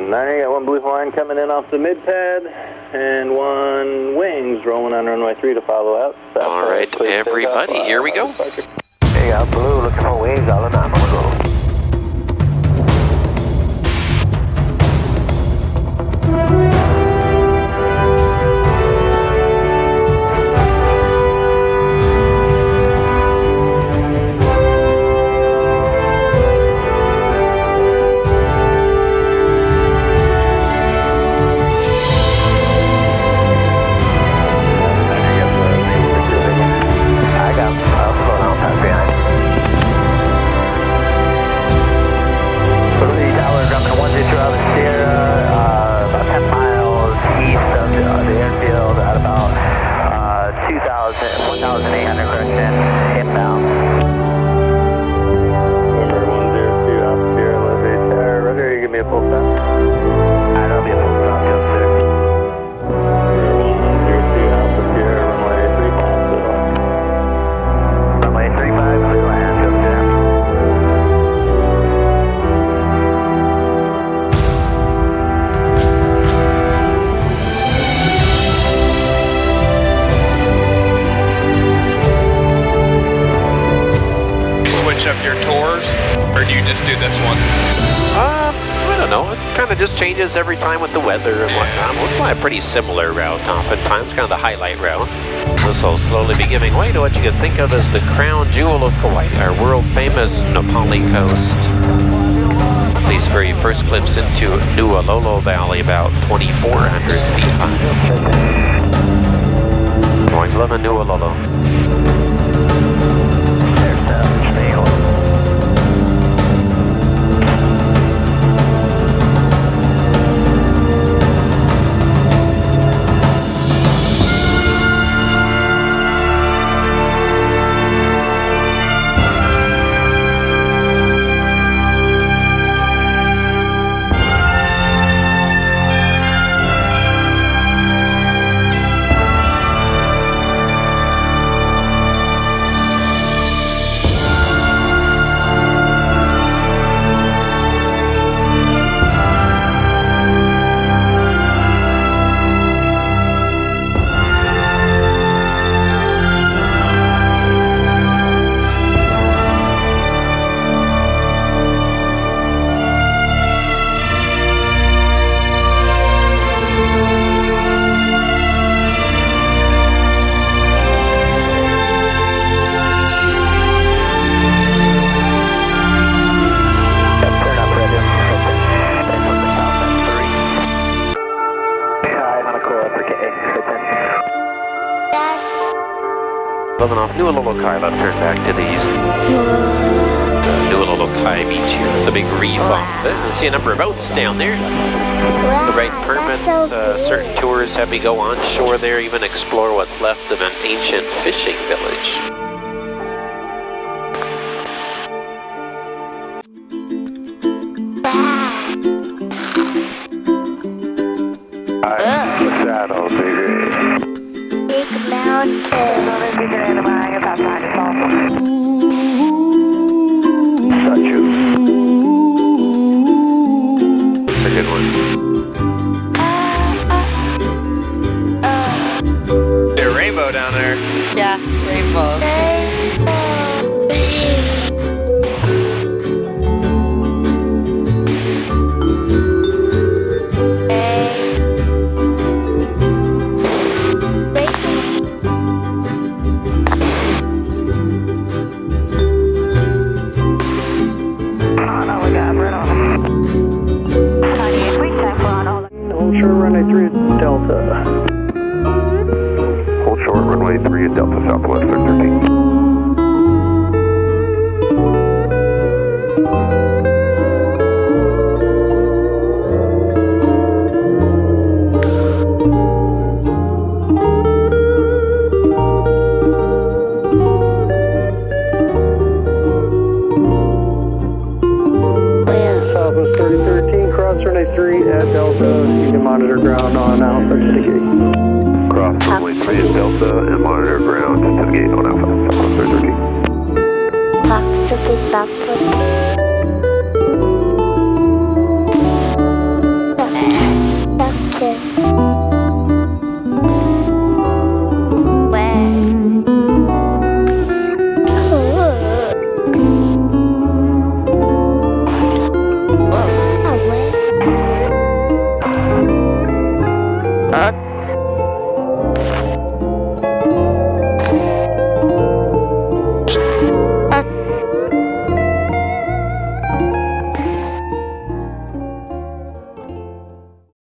Niner, you got one blue line coming in off the mid pad, and one wings rolling on runway 3 to follow out. All right, everybody, here we go. There you go, blue, looking for wings, all in on the go. Up your tours, or do you just do this one? I don't know. It kind of just changes every time with the weather and whatnot. We'll fly a pretty similar route oftentimes, kind of the highlight route. So this will slowly be giving way to what you can think of as the crown jewel of Kauai, our world-famous Pali Coast. These very first clips into Nuololo Valley, about 2,400 feet high. Going to Nuololo. Living off Nuololo Kai, left turn back to the east. Nuololo Kai Beach here, the big reef off of it. You see a number of boats down there. The right permits, certain tours have me go on shore there, even explore what's left of an ancient fishing village. Saddle, baby. Big mountain. That's a good one. There's a rainbow down there. Yeah, rainbow. Hold short runway 3 at Delta. Hold short runway 3 at Delta Southwest 13. Southwest 3013, cross runway 3 at Delta. You can monitor ground on Alpha to the gate. Cross runway 3 at Delta and monitor ground to the gate on Alpha. Southwest 3013. Possibly backward.